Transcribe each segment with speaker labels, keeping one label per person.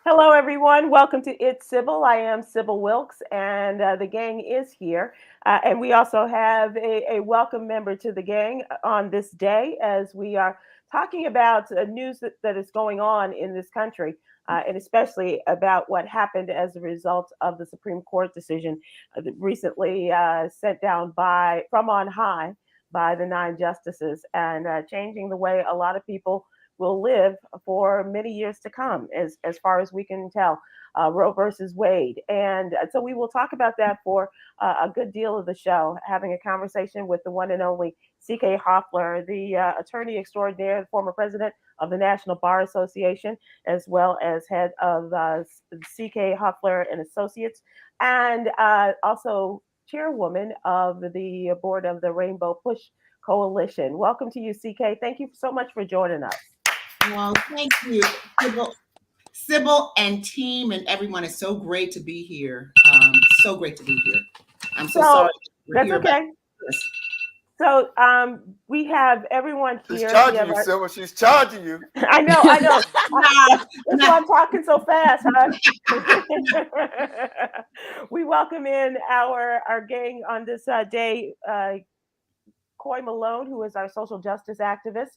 Speaker 1: Hello, everyone. Welcome to It's Sybil. I am Sybil Wilkes, and the gang is here. And we also have a welcome member to the gang on this day as we are talking about news that is going on in this country, and especially about what happened as a result of the Supreme Court decision that recently sent down by from on high by the nine justices and changing the way a lot of people will live for many years to come, as far as we can tell. Roe versus Wade, and so we will talk about that for a good deal of the show. Having a conversation with the one and only C.K. Hoffler, the attorney extraordinaire, the former president of the National Bar Association, as well as head of C.K. Hoffler and Associates, and also chairwoman of the board of the Rainbow Push Coalition. Welcome to you, CK. Thank you so much for joining us.
Speaker 2: Well, thank you, Sybil and team and everyone. It's so great to be here. So great to be here. I'm so sorry
Speaker 1: we're here. That's okay. So we have everyone here.
Speaker 3: She's charging you, Sybil. She's charging you.
Speaker 1: I know. That's why I'm talking so fast, huh? We welcome in our gang on this day. Coy Malone, who is our social justice activist.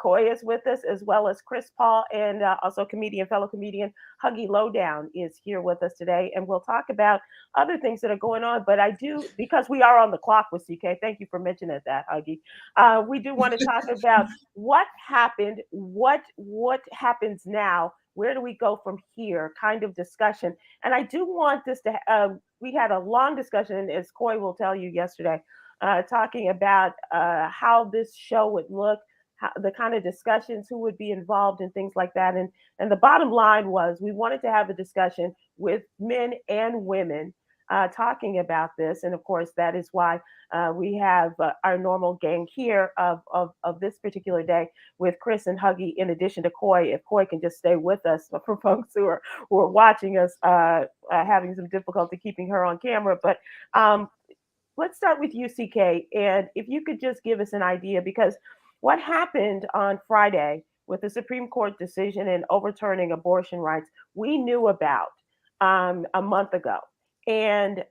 Speaker 1: Coy is with us, as well as Chris Paul, and also fellow comedian Huggy Lowdown is here with us today. And we'll talk about other things that are going on. But I do, because we are on the clock with CK, thank you for mentioning that, Huggy. We do want to talk about what happened, what happens now, where do we go from here kind of discussion. And I do want this to, we had a long discussion, as Coy will tell you yesterday, talking about how this show would look, the kind of discussions, who would be involved, and things like that. And the bottom line was we wanted to have a discussion with men and women talking about this. And of course, that is why we have our normal gang here of this particular day with Chris and Huggy, in addition to Coy. If Coy can just stay with us for folks who are watching us, having some difficulty keeping her on camera. But let's start with you, CK, and if you could just give us an idea, because what happened on Friday with the Supreme Court decision and overturning abortion rights, we knew about a month ago. And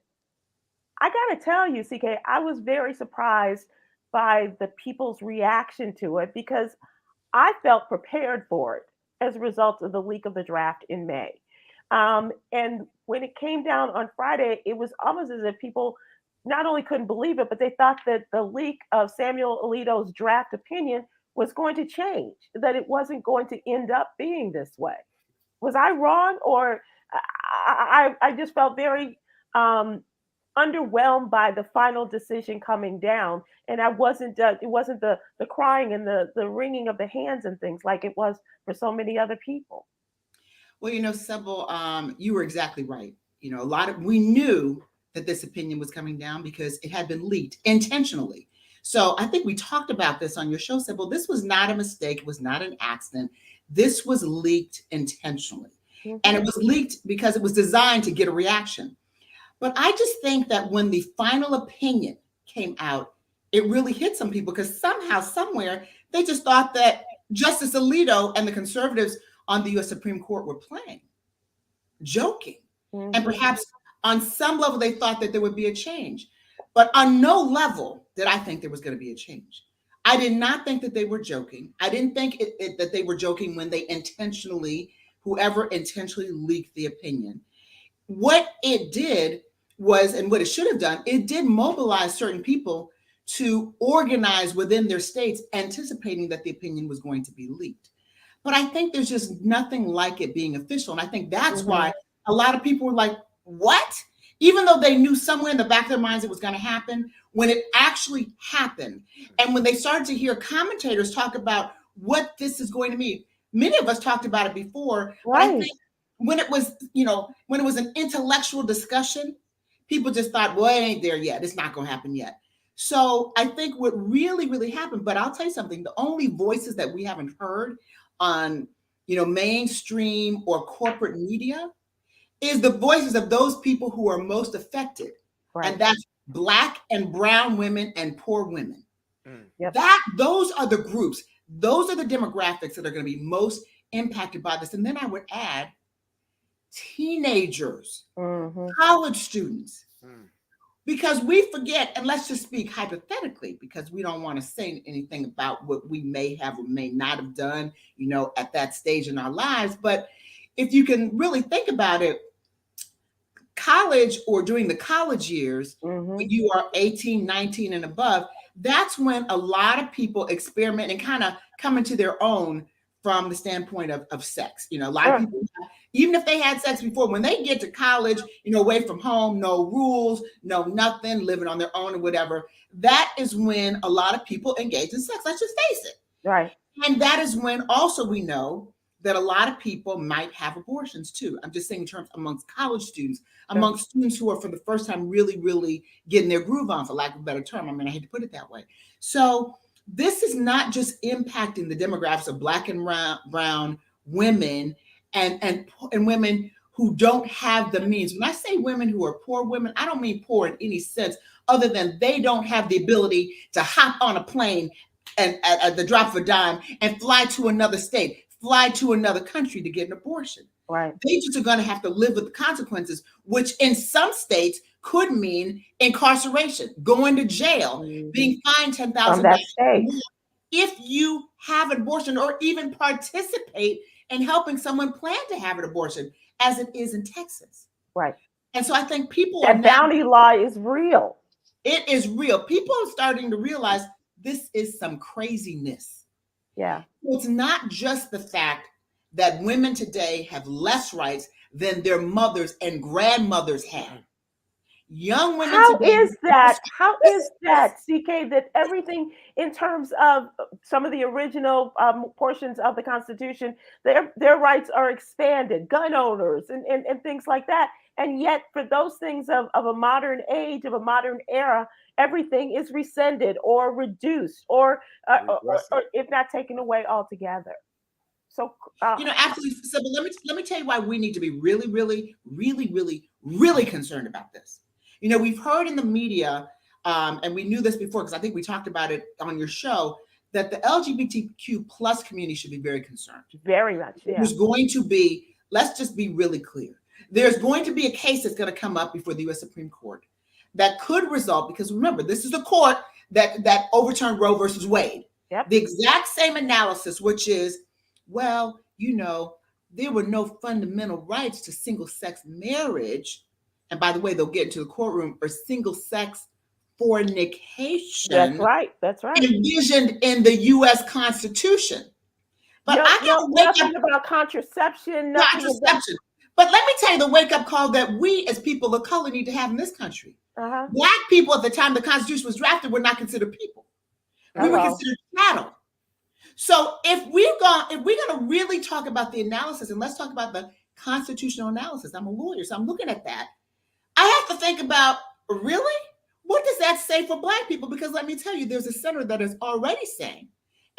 Speaker 1: I got to tell you, CK, I was very surprised by the people's reaction to it, because I felt prepared for it as a result of the leak of the draft in May. And when it came down on Friday, it was almost as if people not only couldn't believe it, but they thought that the leak of Samuel Alito's draft opinion was going to change, that it wasn't going to end up being this way. Was I wrong? Or I just felt very underwhelmed by the final decision coming down. And it wasn't the crying and the wringing of the hands and things like it was for so many other people.
Speaker 2: Well, Sybil, you were exactly right. We knew that this opinion was coming down because it had been leaked intentionally. So I think we talked about this on your show, Sybil. This was not a mistake. It was not an accident. This was leaked intentionally. Mm-hmm. And it was leaked because it was designed to get a reaction. But I just think that when the final opinion came out, it really hit some people, because somehow, somewhere, they just thought that Justice Alito and the conservatives on the U.S. Supreme Court were playing, joking. Mm-hmm. And perhaps on some level, they thought that there would be a change. But on no level did I think there was going to be a change. I did not think that they were joking. I didn't think that they were joking when they whoever intentionally leaked the opinion. What it did was, and what it should have done, it did mobilize certain people to organize within their states, anticipating that the opinion was going to be leaked. But I think there's just nothing like it being official. And I think that's why a lot of people were like, what? Even though they knew somewhere in the back of their minds it was going to happen, when it actually happened, and when they started to hear commentators talk about what this is going to mean, many of us talked about it before. Right. But I think when it was an intellectual discussion, people just thought, well, it ain't there yet. It's not going to happen yet. So I think what really, really happened, but I'll tell you something, the only voices that we haven't heard on, mainstream or corporate media is the voices of those people who are most affected. Right. And that's Black and brown women and poor women. Yep. Those are the groups. Those are the demographics that are going to be most impacted by this. And then I would add teenagers, college students. Because we forget, and let's just speak hypothetically, because we don't want to say anything about what we may have or may not have done, at that stage in our lives. But if you can really think about it, college or during the college years, when you are 18, 19 and above, that's when a lot of people experiment and kind of come into their own from the standpoint of sex. A lot of people, even if they had sex before, when they get to college, away from home, no rules, no nothing, living on their own or whatever, that is when a lot of people engage in sex. Let's just face it.
Speaker 1: Right.
Speaker 2: And that is when also we know that a lot of people might have abortions too. I'm just saying in terms amongst college students, amongst students who are for the first time really, really getting their groove on, for lack of a better term. I hate to put it that way. So this is not just impacting the demographics of Black and brown women and women who don't have the means. When I say women who are poor women, I don't mean poor in any sense other than they don't have the ability to hop on a plane and at the drop of a dime and fly to another state, fly to another country to get an abortion.
Speaker 1: Right.
Speaker 2: They just are going to have to live with the consequences, which in some states could mean incarceration, going to jail, being fined $10,000 if you have an abortion or even participate in helping someone plan to have an abortion, as it is in Texas.
Speaker 1: Right.
Speaker 2: And so I think people
Speaker 1: that bounty law is real.
Speaker 2: It is real. People are starting to realize this is some craziness.
Speaker 1: Yeah.
Speaker 2: It's not just the fact that women today have less rights than their mothers and grandmothers had. Young women today.
Speaker 1: How is that, CK, that everything in terms of some of the original portions of the Constitution, their rights are expanded, gun owners and things like that. And yet for those things of a modern age, of a modern era, everything is rescinded or reduced or if not taken away altogether. So,
Speaker 2: absolutely, Sybil, let me tell you why we need to be really, really, really, really, really concerned about this. We've heard in the media, and we knew this before because I think we talked about it on your show, that the LGBTQ plus community should be very concerned.
Speaker 1: Very much, yeah.
Speaker 2: There's going to be, let's just be really clear. There's going to be a case that's going to come up before the U.S. Supreme Court that could result, because remember, this is the court that overturned Roe versus Wade.
Speaker 1: Yep.
Speaker 2: The exact same analysis, which is, well, there were no fundamental rights to single-sex marriage. And by the way, they'll get into the courtroom, or single-sex fornication.
Speaker 1: That's right.
Speaker 2: Envisioned in the U.S. Constitution. But I got
Speaker 1: nothing about contraception.
Speaker 2: Contraception. But let me tell you the wake-up call that we as people of color need to have in this country. Black people at the time the Constitution was drafted were not considered people. We were considered cattle. So if we're going to really talk about the analysis, and let's talk about the constitutional analysis. I'm a lawyer, so I'm looking at that. I have to think about, really? What does that say for Black people? Because let me tell you, there's a senator that is already saying,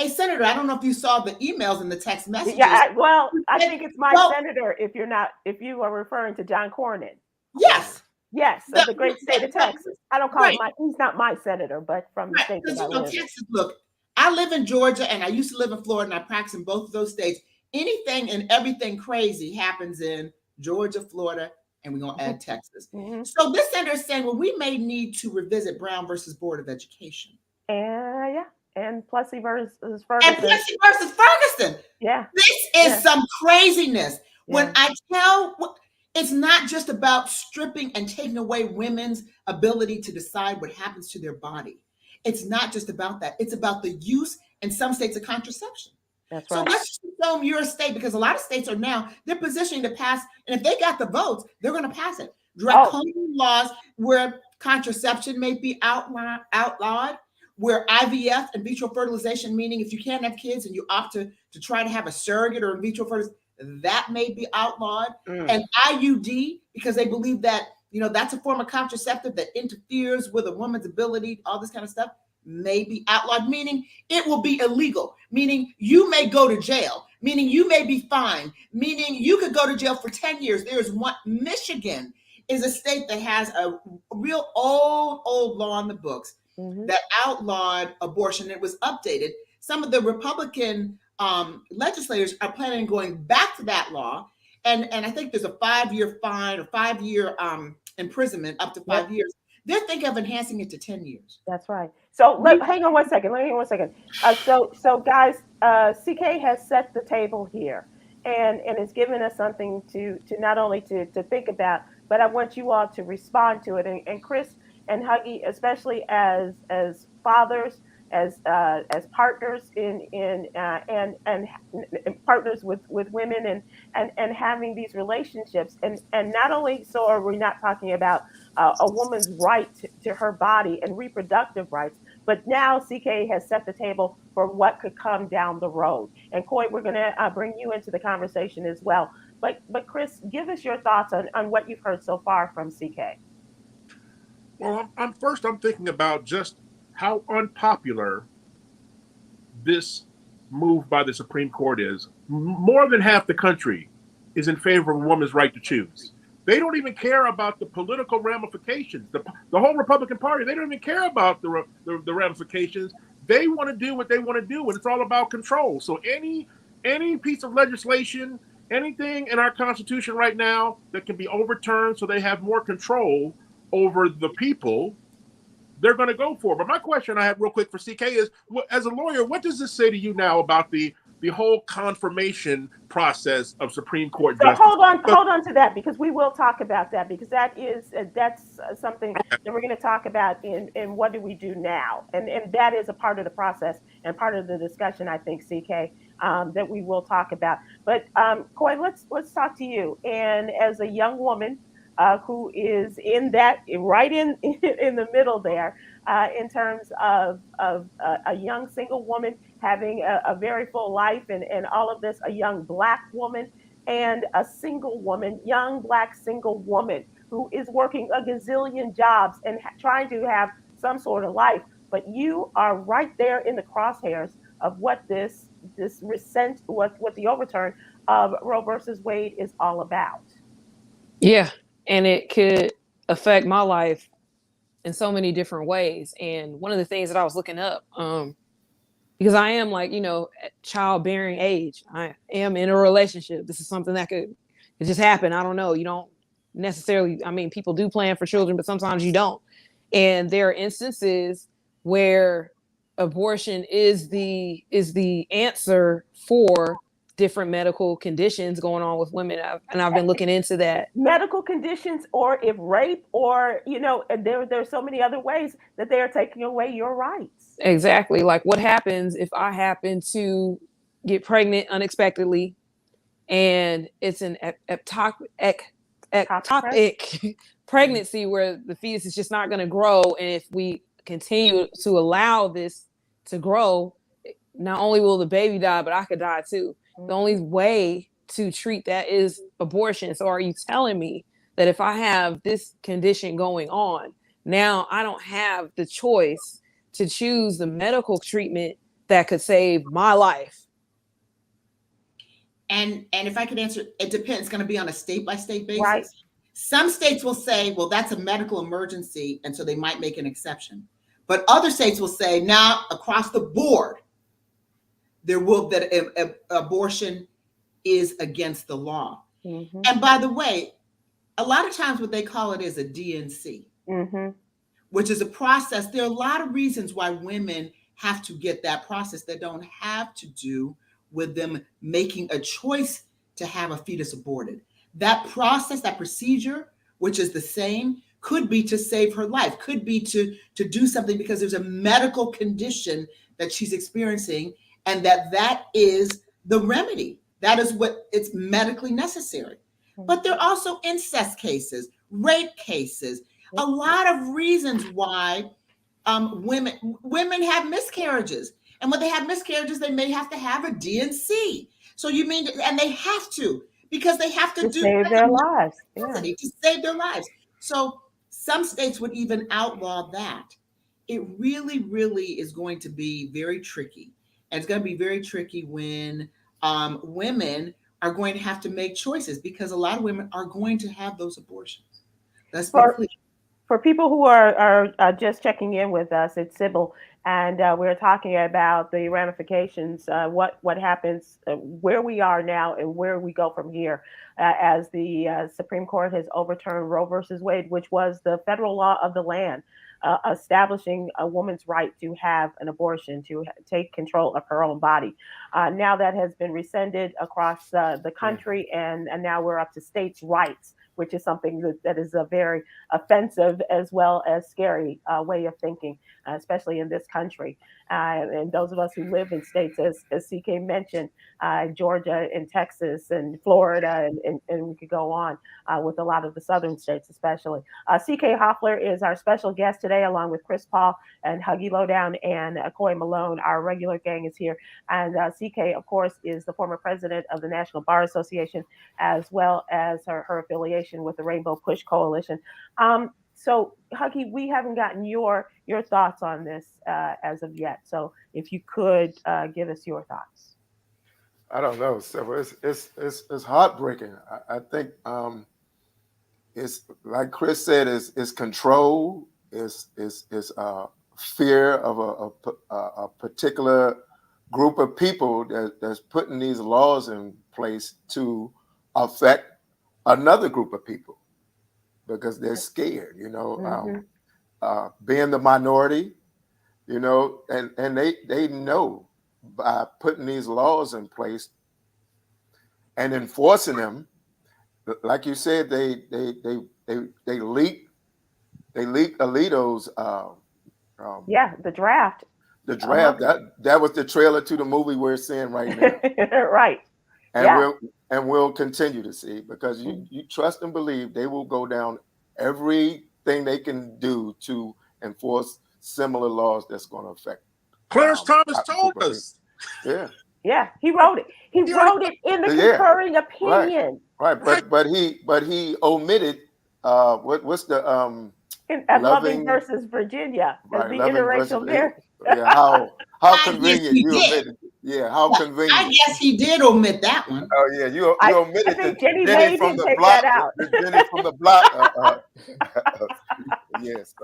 Speaker 2: a senator, I don't know if you saw the emails and the text messages.
Speaker 1: Yeah, I think it's my senator if you are referring to John Cornyn.
Speaker 2: Yes.
Speaker 1: Yes, of the great state of Texas. I don't call him he's not my senator, but from the state that I live in.
Speaker 2: Texas, look, I live in Georgia and I used to live in Florida and I practice in both of those states. Anything and everything crazy happens in Georgia, Florida, and we're going to add Texas. So this senator is saying, well, we may need to revisit Brown versus Board of Education.
Speaker 1: And Plessy versus Ferguson.
Speaker 2: Yeah. This is some craziness. Yeah. When I tell, it's not just about stripping and taking away women's ability to decide what happens to their body. It's not just about that. It's about the use in some states of contraception.
Speaker 1: That's
Speaker 2: right. So let's assume you're a state, because a lot of states are now, they're positioning to pass, and if they got the votes, they're going to pass it. Draconian laws where contraception may be outlawed, where IVF, in vitro fertilization, meaning if you can't have kids and you opt to try to have a surrogate or in vitro fertilization, that may be outlawed. And IUD, because they believe that, that's a form of contraceptive that interferes with a woman's ability, all this kind of stuff, may be outlawed, meaning it will be illegal, meaning you may go to jail, meaning you may be fined, meaning you could go to jail for 10 years. There's one, Michigan is a state that has a real old law on the books that outlawed abortion. It was updated. Some of the Republican legislators are planning on going back to that law and I think there's a 5-year fine or 5-year imprisonment up to 5 years. They're thinking of enhancing it to 10 years.
Speaker 1: That's right. So hang on one second. Hang on one second. So guys, CK has set the table here, and it's given us something to not only to think about, but I want you all to respond to it. And Chris and Huggy, especially as fathers, as partners and partners with women and having these relationships, and not only so are we not talking about a woman's right to her body and reproductive rights, but now CK has set the table for what could come down the road. And Coy, we're going to bring you into the conversation as well. But Chris, give us your thoughts on what you've heard so far from CK.
Speaker 4: Well, I'm thinking about just how unpopular this move by the Supreme Court is. More than half the country is in favor of a woman's right to choose. They don't even care about the political ramifications. The whole Republican Party, they don't even care about the ramifications. They want to do what they want to do, and it's all about control. So any piece of legislation, anything in our Constitution right now that can be overturned so they have more control over the people, they're going to go for. But my question I have real quick for CK is, as a lawyer, what does this say to you now about the whole confirmation process of Supreme Court justice?
Speaker 1: Hold on to that, because we will talk about that, because that's something that we're going to talk about in what do we do now, and that is a part of the process and part of the discussion, I think, CK, that we will talk about. But Coy, let's talk to you, and as a young woman who is in that right in the middle there, in terms of a young single woman having a very full life and all of this, a young Black woman and a single woman, young Black single woman who is working a gazillion jobs and trying to have some sort of life. But you are right there in the crosshairs of what the overturn of Roe versus Wade is all about.
Speaker 5: Yeah, and it could affect my life in so many different ways. And one of the things that I was looking up, because I am at childbearing age, I am in a relationship. This is something that could just happen. I don't know. You don't necessarily, people do plan for children, but sometimes you don't. And there are instances where abortion is the answer for different medical conditions going on with women, and I've been looking into that.
Speaker 1: Medical conditions, or if rape, or there's so many other ways that they are taking away your rights.
Speaker 5: Exactly. Like, what happens if I happen to get pregnant unexpectedly, and it's an ectopic pregnancy where the fetus is just not going to grow, and if we continue to allow this to grow, not only will the baby die, but I could die too. The only way to treat that is abortion. So are you telling me that if I have this condition going on, now I don't have the choice to choose the medical treatment that could save my life?
Speaker 2: And if I could answer, it depends. It's going to be on a state-by-state basis.
Speaker 1: Right.
Speaker 2: Some states will say, well, that's a medical emergency, and so they might make an exception. But other states will say, now across the board, abortion is against the law. Mm-hmm. And by the way, a lot of times what they call it is a DNC, mm-hmm. which is a process. There are a lot of reasons why women have to get that process that don't have to do with them making a choice to have a fetus aborted. That process, that procedure, which is the same, could be to save her life, could be to do something because there's a medical condition that she's experiencing, and that is the remedy. That is what it's medically necessary. But there are also incest cases, rape cases, a lot of reasons why women have miscarriages. And when they have miscarriages, they may have to have a DNC. So and they have to, because they have to
Speaker 1: save their lives.
Speaker 2: To save their lives. So some states would even outlaw that. It really, really is going to be very tricky. And it's going to be very tricky when women are going to have to make choices, because a lot of women are going to have those abortions. That's clear.
Speaker 1: For people who are just checking in with us, it's Sybil, And we're talking about the ramifications, what happens, where we are now, and where we go from here, as the Supreme Court has overturned Roe versus Wade, which was the federal law of the land, establishing a woman's right to have an abortion, to take control of her own body. Now that has been rescinded across the country, and now we're up to states' rights, which is something that is a very offensive as well as scary way of thinking, especially in this country. And those of us who live in states, as CK mentioned, Georgia and Texas and Florida, and we could go on with a lot of the southern states, especially. CK Hoffler is our special guest today, along with Chris Paul and Huggy Lowdown and Coy Malone. Our regular gang is here. And CK, of course, is the former president of the National Bar Association, as well as her affiliation with the Rainbow Push Coalition. So, Huggy, we haven't gotten your thoughts on this as of yet. So, if you could give us your thoughts.
Speaker 3: I don't know. So it's heartbreaking. I think it's like Chris said. It's control. It's fear of a particular group of people that's putting these laws in place to affect another group of people, because they're scared, being the minority, and they know by putting these laws in place and enforcing them, like you said, they leaked Alito's
Speaker 1: the draft.
Speaker 3: The draft, that was the trailer to the movie we're seeing right now.
Speaker 1: Right.
Speaker 3: And we'll continue to see, because you trust and believe they will go down everything they can do to enforce similar laws that's going to affect.
Speaker 4: Clarence Thomas told us.
Speaker 3: Yeah,
Speaker 1: he wrote it. He wrote it in the concurring opinion.
Speaker 3: Right. But he omitted what's the
Speaker 1: in Loving versus Virginia,
Speaker 3: right,
Speaker 1: the interracial marriage.
Speaker 3: How convenient you omitted. Yeah, how convenient.
Speaker 2: I guess he did omit that one.
Speaker 3: Oh yeah, you omitted the
Speaker 1: Jenny
Speaker 3: from the
Speaker 1: take
Speaker 3: block.
Speaker 1: That out.
Speaker 3: The Jenny from the block. Yes.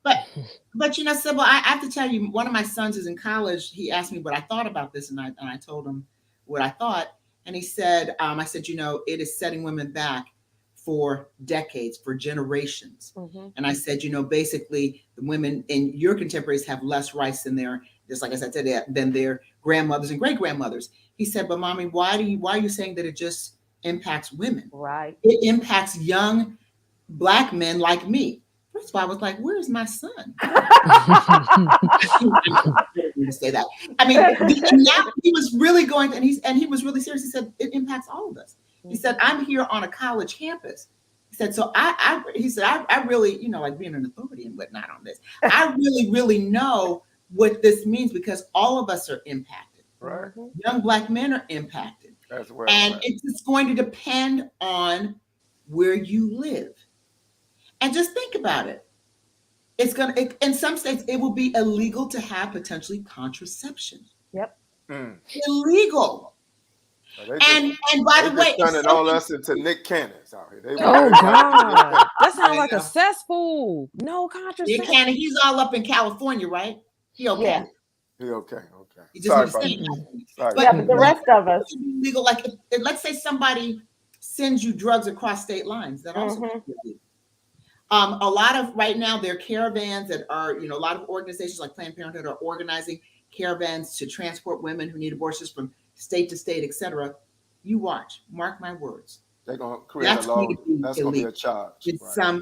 Speaker 2: But Sybil, I have to tell you, one of my sons is in college. He asked me what I thought about this, and I told him what I thought, and he said, I said, it is setting women back for decades, for generations.
Speaker 1: Mm-hmm.
Speaker 2: And I said, basically the women in your contemporaries have less rights than just like I said today, than their grandmothers and great grandmothers. He said, but mommy, why are you saying that it just impacts women?
Speaker 1: Right.
Speaker 2: It impacts young Black men like me. First of all, I was like, where's my son? To say that. I mean, now he was really going, and he was really serious. He said, it impacts all of us. He said, I'm here on a college campus. He said, so I really, like being an authority and whatnot on this, I really, really know what this means, because all of us are impacted.
Speaker 3: Right.
Speaker 2: Young Black men are impacted.
Speaker 3: That's well,
Speaker 2: and
Speaker 3: right.
Speaker 2: It's going to depend on where you live. And just think about it. In some states, it will be illegal to have potentially contraception.
Speaker 1: Yep.
Speaker 2: Illegal. And by the way,
Speaker 3: turning all us into Nick Cannons out here.
Speaker 5: Oh God, that sounds like a cesspool. No contraception.
Speaker 2: Nick Cannon, he's all up in California, right? He okay.
Speaker 1: Yeah.
Speaker 3: He okay.
Speaker 2: He just Sorry.
Speaker 1: But the rest of us
Speaker 2: legal. Like, if let's say somebody sends you drugs across state lines, that also could be illegal. A lot of right now, there are caravans that are, a lot of organizations like Planned Parenthood are organizing caravans to transport women who need abortions from state to state, etc. You watch, mark my words.
Speaker 3: They're gonna create a law. That's gonna be a charge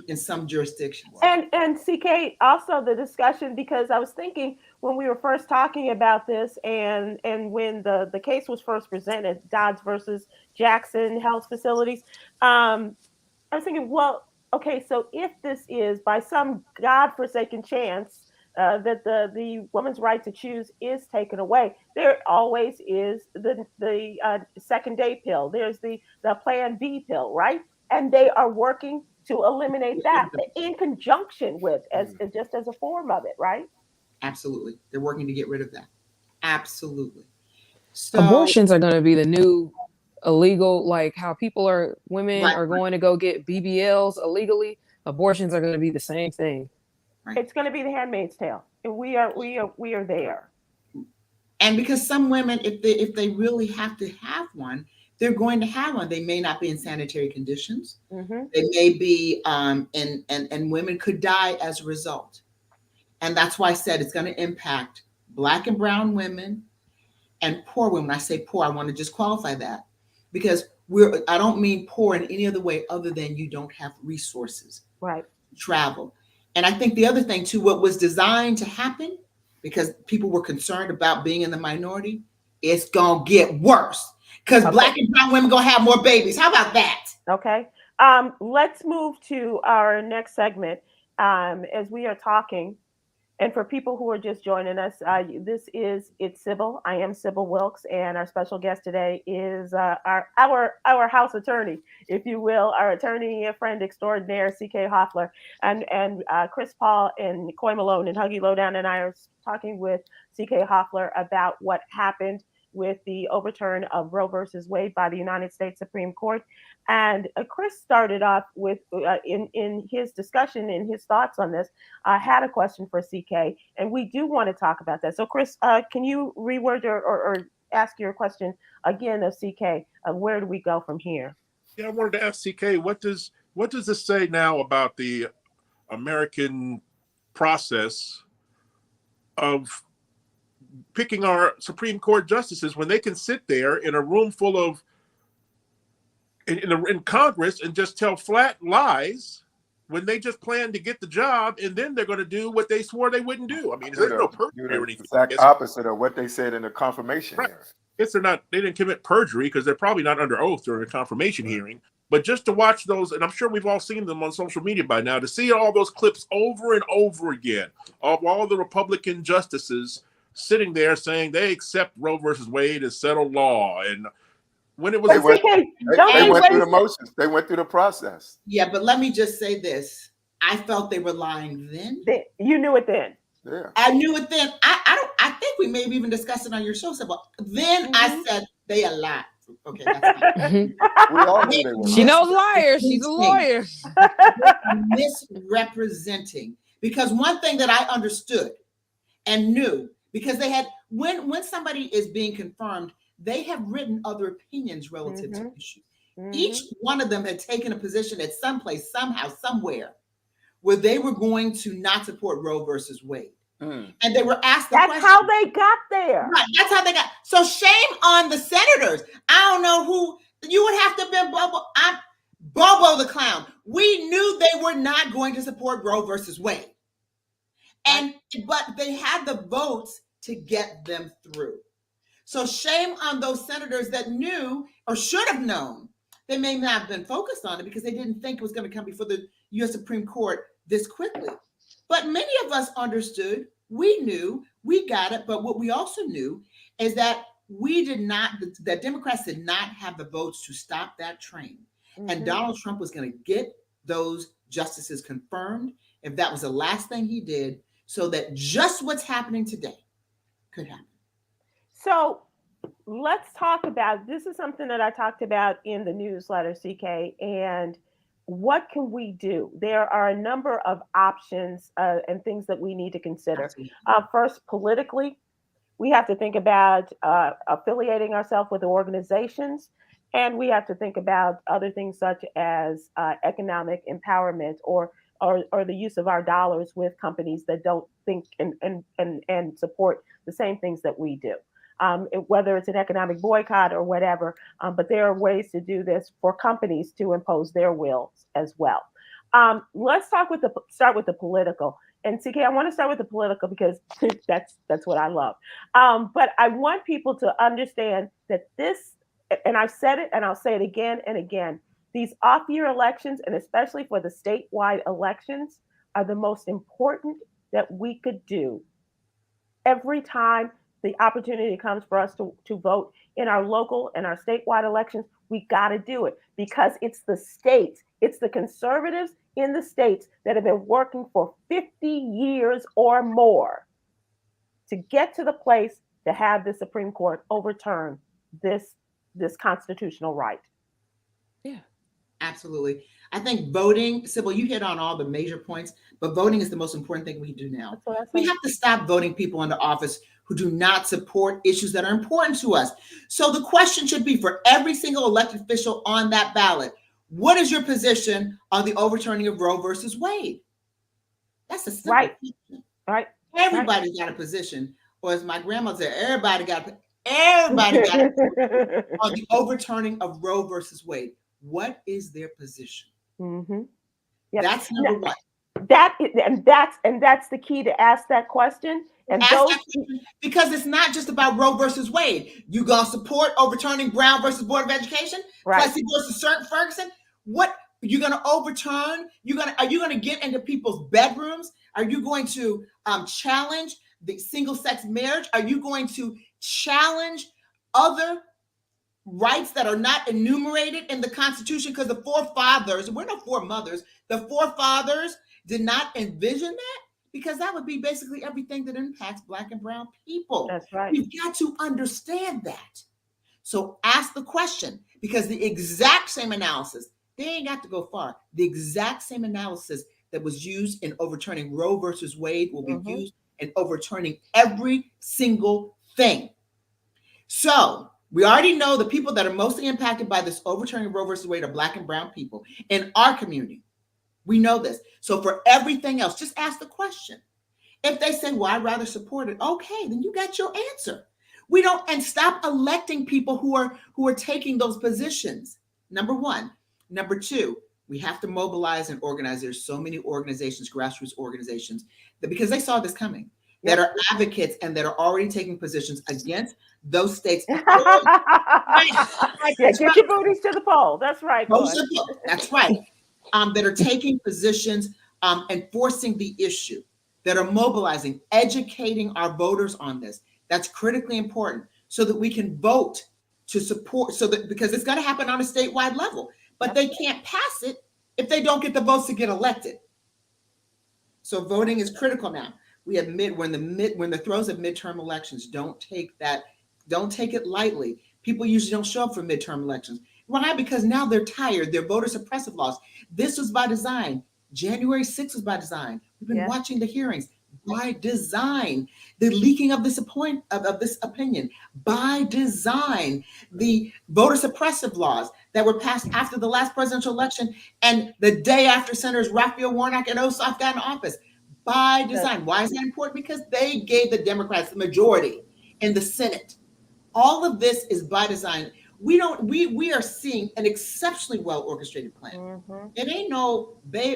Speaker 2: in some jurisdictions.
Speaker 1: And CK, also the discussion, because I was thinking when we were first talking about this, and when the case was first presented, Dodds versus Jackson Health Facilities, I was thinking, well, okay, so if this is by some godforsaken chance that the woman's right to choose is taken away, there always is the second day pill. There's the Plan B pill, right? And they are working to eliminate that in conjunction with, just as a form of it, right?
Speaker 2: Absolutely, they're working to get rid of that. Absolutely. So
Speaker 5: abortions are going to be the new illegal, like how women are going to go get BBLs illegally. Abortions are going to be the same thing.
Speaker 2: Right.
Speaker 1: It's going to be the Handmaid's Tale, and we are there.
Speaker 2: And because some women, if they really have to have one, they're going to have one. They may not be in sanitary conditions.
Speaker 1: Mm-hmm.
Speaker 2: They may be, and women could die as a result. And that's why I said it's going to impact Black and brown women and poor women. I say poor, I want to just qualify that, because I don't mean poor in any other way other than you don't have resources.
Speaker 1: Right.
Speaker 2: Travel. And I think the other thing too, what was designed to happen, because people were concerned about being in the minority, it's gonna get worse. Because Black and brown women gonna have more babies. How about that?
Speaker 1: Okay. Let's move to our next segment. As we are talking, and for people who are just joining us, it's Sybil. I am Sybil Wilkes, and our special guest today is our house attorney, if you will, our attorney friend extraordinaire, CK Hoffler, and Chris Paul and Coy Malone and Huggy Lowdown and I are talking with CK Hoffler about what happened with the overturn of Roe versus Wade by the United States Supreme Court. And Chris started off with, in his discussion, in his thoughts on this, had a question for CK, and we do want to talk about that. So Chris, can you reword or ask your question again of CK? Where do we go from here?
Speaker 4: Yeah, I wanted to ask CK, what does this say now about the American process of picking our Supreme Court justices when they can sit there in a room full of in Congress and just tell flat lies when they just plan to get the job, and then they're going to do what they swore they wouldn't do? I mean, there's no perjury or anything.
Speaker 3: Exact opposite of what they said in the confirmation hearing.
Speaker 4: Yes, they didn't commit perjury because they're probably not under oath during a confirmation hearing. But just to watch those, and I'm sure we've all seen them on social media by now, to see all those clips over and over again of all the Republican justices sitting there saying they accept Roe versus Wade as settled law. And when it was
Speaker 3: they went through the motions. They went through the process.
Speaker 2: Yeah, but let me just say this. I felt they were lying then.
Speaker 1: You knew it then.
Speaker 3: Yeah.
Speaker 2: I knew it then. I think we may have even discussed it on your show, Sybil. Then I said they a lie. Okay, that's fine.
Speaker 3: We all knew they were.
Speaker 5: She knows liars. She's a lawyer.
Speaker 2: Misrepresenting. Because one thing that I understood and knew, because they had, when somebody is being confirmed, they have written other opinions relative to issues. Each one of them had taken a position at some place, somehow, somewhere, where they were going to not support Roe versus Wade. And they were asked the question.
Speaker 1: That's how they got there.
Speaker 2: Right, that's how they got. So shame on the senators. I don't know who, you would have to have been Bobo the clown. We knew they were not going to support Roe versus Wade. But they had the votes to get them through. So shame on those senators that knew or should have known. They may not have been focused on it because they didn't think it was going to come before the U.S. Supreme Court this quickly. But many of us understood, we knew, we got it. But what we also knew is that that Democrats did not have the votes to stop that train. And Donald Trump was going to get those justices confirmed if that was the last thing he did, so that just what's happening today could happen.
Speaker 1: So let's talk about, this is something that I talked about in the newsletter, CK, and what can we do? There are a number of options and things that we need to consider. First, politically, we have to think about affiliating ourselves with organizations, and we have to think about other things such as economic empowerment or the use of our dollars with companies that don't think and support the same things that we do. Whether it's an economic boycott or whatever, but there are ways to do this for companies to impose their wills as well. Let's start with the political. And CK, I want to start with the political because that's what I love. But I want people to understand that this, and I've said it and I'll say it again and again, these off-year elections, and especially for the statewide elections, are the most important that we could do every time the opportunity comes for us to vote in our local and our statewide elections. We got to do it because it's the states, it's the conservatives in the states that have been working for 50 years or more to get to the place to have the Supreme Court overturn this constitutional right.
Speaker 5: Yeah.
Speaker 2: Absolutely. I think voting, Sybil, you hit on all the major points, but voting is the most important thing we do now. We have to stop voting people into office who do not support issues that are important to us. So the question should be for every single elected official on that ballot, what is your position on the overturning of Roe versus Wade? That's a simple question.
Speaker 1: Right.
Speaker 2: Everybody's got a position, or as my grandma said, everybody got a position on the overturning of Roe versus Wade. What is their position?
Speaker 1: Mm-hmm. Yep.
Speaker 2: That's number one.
Speaker 1: That's the key, to ask that question. And
Speaker 2: ask that question, because it's not just about Roe versus Wade. You gonna support overturning Brown versus Board of Education, Plessy versus Ferguson? What you're gonna overturn? Are you gonna get into people's bedrooms? Are you going to challenge the single-sex marriage? Are you going to challenge other rights that are not enumerated in the Constitution? Because the forefathers, we're no foremothers, the forefathers did not envision that, because that would be basically everything that impacts Black and brown people.
Speaker 1: That's right.
Speaker 2: We've got to understand that. So ask the question, because the exact same analysis, they ain't got to go far. The exact same analysis that was used in overturning Roe versus Wade will be used in overturning every single thing. So we already know the people that are mostly impacted by this overturning Roe versus Wade are Black and brown people in our community. We know this. So for everything else, just ask the question. If they say, well, I'd rather support it, okay, then you got your answer. We don't, and stop electing people who are taking those positions. Number one. Number two, we have to mobilize and organize. There's so many organizations, grassroots organizations, that because they saw this coming, that are advocates and that are already taking positions against those states.
Speaker 1: Yeah, get your booties to the poll. That's right.
Speaker 2: That's right. That are taking positions and forcing the issue, that are mobilizing, educating our voters on this. That's critically important so that we can vote to support, because it's got to happen on a statewide level, but they can't pass it if they don't get the votes to get elected. So voting is critical now. We admit when the throes of midterm elections, don't take it lightly. People usually don't show up for midterm elections. Why? Because now they're tired. They're voter suppressive laws. This was by design. January 6th was by design. We've been watching the hearings by design. The leaking of this opinion by design. The voter suppressive laws that were passed after the last presidential election and the day after Senators Raphael Warnock and Ossoff got in office, by design. Why is that important? Because they gave the Democrats the majority in the Senate. All of this is by design. We are seeing an exceptionally well orchestrated plan. It ain't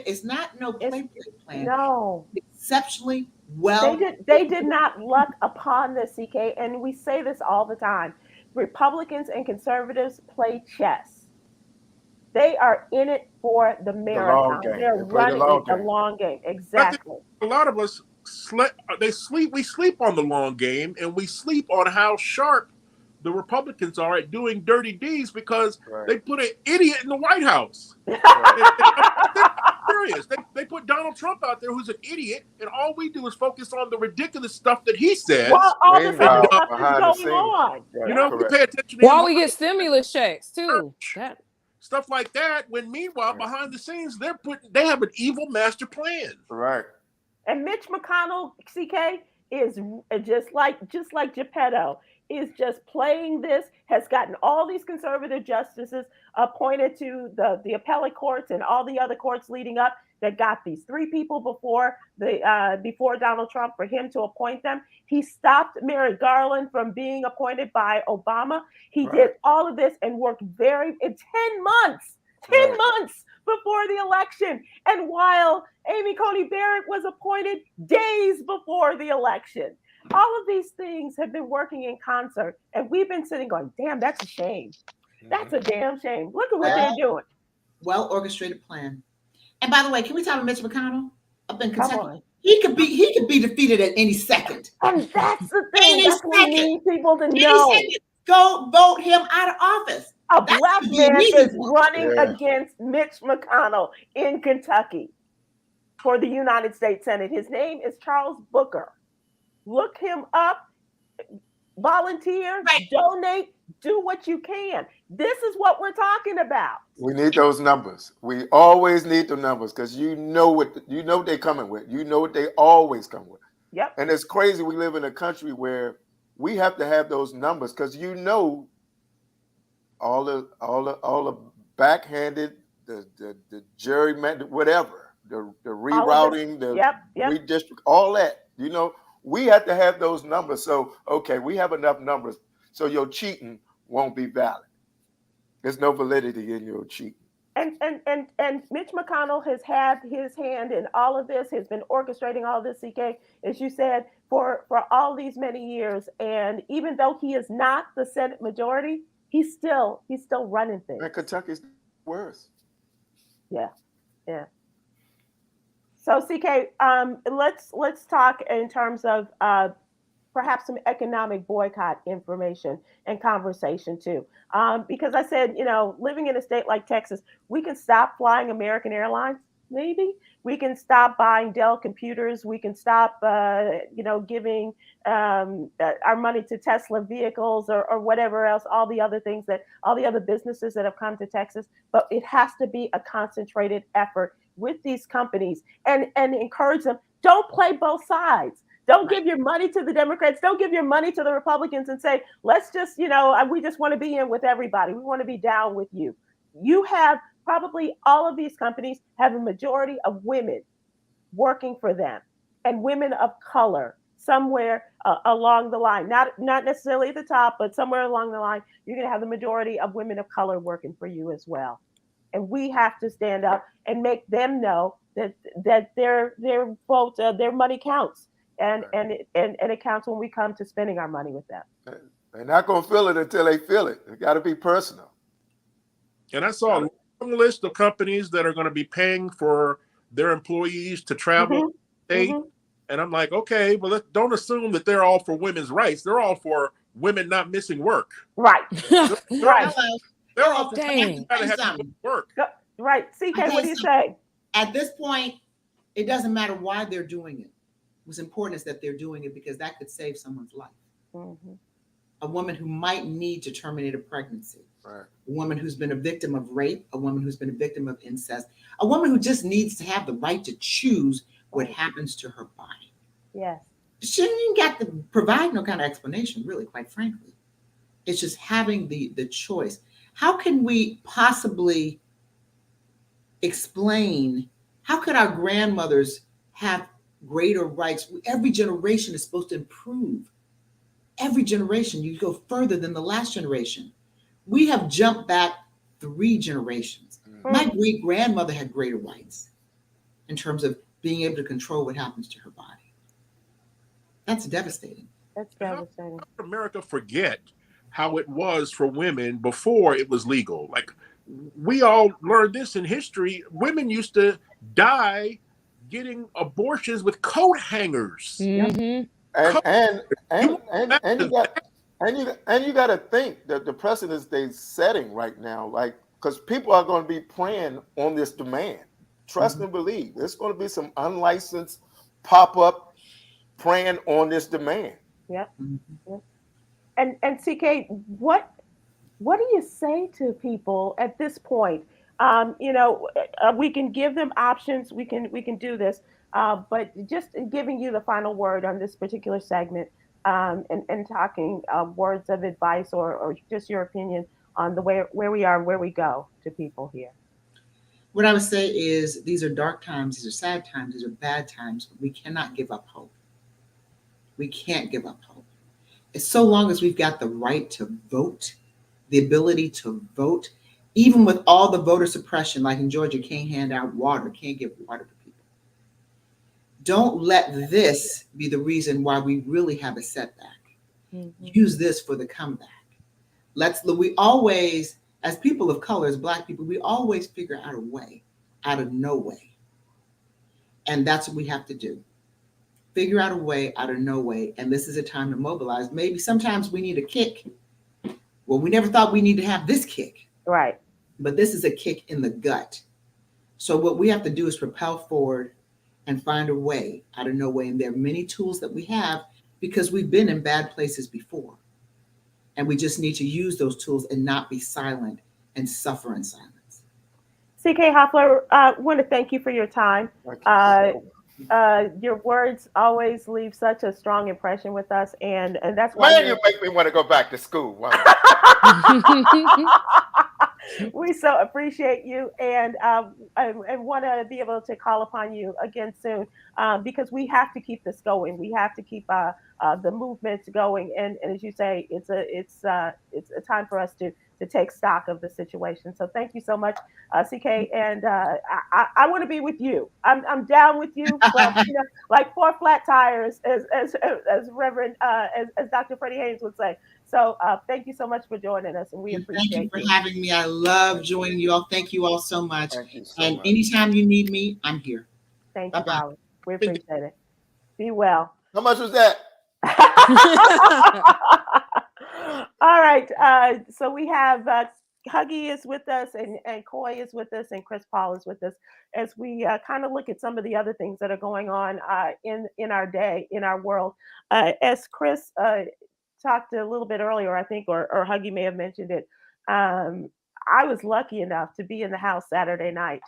Speaker 2: it's not no play plan.
Speaker 1: No.
Speaker 2: Exceptionally well.
Speaker 1: They did not luck upon this, CK, and we say this all the time. Republicans and conservatives play chess. They are in it for the marathon. They're running the long game. Exactly.
Speaker 4: A lot of us we sleep on the long game, and we sleep on how sharp the Republicans are at doing dirty deeds because they put an idiot in the White House. Serious. They put Donald Trump out there who's an idiot, and all we do is focus on the ridiculous stuff that he says.
Speaker 1: Well, all the stuff is going on.
Speaker 4: You know, we pay attention to
Speaker 5: while we get stimulus checks too.
Speaker 4: Stuff like that. When meanwhile, behind the scenes, they have an evil master plan.
Speaker 3: Right.
Speaker 1: And Mitch McConnell, CK, is just like Geppetto, is just playing this, has gotten all these conservative justices appointed to the appellate courts and all the other courts leading up, that got these three people before Donald Trump for him to appoint them. He stopped Merrick Garland from being appointed by Obama. He did all of this and worked in 10 months before the election. And while Amy Coney Barrett was appointed days before the election. All of these things have been working in concert, and we've been sitting going, damn, that's a shame. That's a damn shame. Look at what they're doing.
Speaker 2: Well-orchestrated plan. And by the way, can we talk about Mitch McConnell up in Kentucky? He could be defeated at any second.
Speaker 1: And that's the thing. That's what we need people to know.
Speaker 2: Go vote him out of office.
Speaker 1: A black man is running against Mitch McConnell in Kentucky for the United States Senate. His name is Charles Booker. Look him up. volunteer,
Speaker 2: Right.
Speaker 1: donate, do what you can. This is what we're talking about.
Speaker 3: We need those numbers. We always need the numbers because you know what they're coming with. You know what they always come with.
Speaker 1: Yep.
Speaker 3: And it's crazy. We live in a country where we have to have those numbers because all the backhanded, the gerrymandered, whatever, the rerouting, the
Speaker 1: Yep.
Speaker 3: redistrict, all that. We have to have those numbers. So okay, we have enough numbers, so your cheating won't be valid. There's no validity in your cheating.
Speaker 1: And Mitch McConnell has had his hand in all of this, has been orchestrating all this, CK, as you said, for all these many years. And even though he is not the Senate majority, he's still running things.
Speaker 3: And Kentucky's worse.
Speaker 1: Yeah. So CK, let's talk in terms of perhaps some economic boycott information and conversation too. Because I said, living in a state like Texas, we can stop flying American Airlines. Maybe we can stop buying Dell computers. We can stop, giving our money to Tesla vehicles or whatever else, all the other businesses that have come to Texas. But it has to be a concentrated effort with these companies and encourage them. Don't play both sides. Don't give your money to the Democrats. Don't give your money to the Republicans and say, let's just, we just want to be in with everybody. We want to be down with you. You have probably all of these companies have a majority of women working for them and women of color somewhere along the line. Not necessarily at the top, but somewhere along the line, you're going to have the majority of women of color working for you as well. And we have to stand up and make them know that their vote, their money counts. And it counts when we come to spending our money with them.
Speaker 3: They're not going to feel it until they feel it. It got to be personal.
Speaker 4: And I saw a long list of companies that are going to be paying for their employees to travel to the state. And I'm like, okay, well, don't assume that they're all for women's rights. They're all for women not missing work.
Speaker 1: Right. Right.
Speaker 4: They're all
Speaker 5: Dang.
Speaker 4: for work.
Speaker 1: Right. CK, what do you say?
Speaker 2: At this point, it doesn't matter why they're doing it. What's important is that they're doing it because that could save someone's life. A woman who might need to terminate a pregnancy,
Speaker 3: right.
Speaker 2: A woman who's been a victim of rape, a woman who's been a victim of incest, a woman who just needs to have the right to choose what happens to her body.
Speaker 1: Yes.
Speaker 2: She didn't even got to provide no kind of explanation, really, quite frankly. It's just having the choice. How can we possibly explain, how could our grandmothers have greater rights? Every generation is supposed to improve. Every generation, you go further than the last generation. We have jumped back 3 generations. My great grandmother had greater rights in terms of being able to control what happens to her body. That's devastating.
Speaker 1: That's devastating.
Speaker 4: How did America forget how it was for women before it was legal? Like, we all learned this in history. Women used to die getting abortions with coat hangers.
Speaker 5: Mm-hmm.
Speaker 3: And you got to think that the precedents they're setting right now, like, because people are going to be preying on this demand. Trust and believe. There's going to be some unlicensed pop-up preying on this demand.
Speaker 1: Yep. And CK, what do you say to people at this point? We can give them options. We can do this. But just giving you the final word on this particular segment, and talking words of advice or just your opinion on the where we are, where we go to people here.
Speaker 2: What I would say is these are dark times, these are sad times, these are bad times, but we cannot give up hope. We can't give up hope. As so long as we've got the right to vote, the ability to vote, even with all the voter suppression, like in Georgia, can't hand out water, can't give water to people. Don't let this be the reason why we really have a setback. Use this for the comeback. We always, as people of color, as Black people, we always figure out a way out of no way. And that's what we have to do. Figure out a way out of no way. And this is a time to mobilize. Maybe sometimes we need a kick. Well, we never thought we need to have this kick.
Speaker 1: Right.
Speaker 2: But this is a kick in the gut. So what we have to do is propel forward and find a way out of no way. And there are many tools that we have. because we've been in bad places before. And we just need to use those tools and not be silent and suffer in silence.
Speaker 1: CK Hoffler, I want to thank you for your time. Your words always leave such a strong impression with us, and that's why
Speaker 3: Man, you make me want to go back to school. Wow.
Speaker 1: We so appreciate you, and want to be able to call upon you again soon, because we have to keep this going. We have to keep the movement going, and as you say, it's a time for us to take stock of the situation. So thank you so much, CK, and I want to be with you. I'm down with you, but like 4 flat tires, as Reverend as Dr. Freddie Haynes would say. So thank you so much for joining us, and we appreciate
Speaker 2: Thank you for having me. I love joining you all. Thank you all so much.
Speaker 3: Thank you so
Speaker 2: and
Speaker 3: much.
Speaker 2: anytime you need me, I'm here.
Speaker 1: Thank
Speaker 2: Bye-bye.
Speaker 1: you, darling. We appreciate it. Be well.
Speaker 3: How much was that?
Speaker 1: All right. So we have Huggy is with us, and Coy is with us, and Chris Paul is with us as we kind of look at some of the other things that are going on in our day, in our world. As Chris talked a little bit earlier, I think, or Huggy may have mentioned it. I was lucky enough to be in the house Saturday night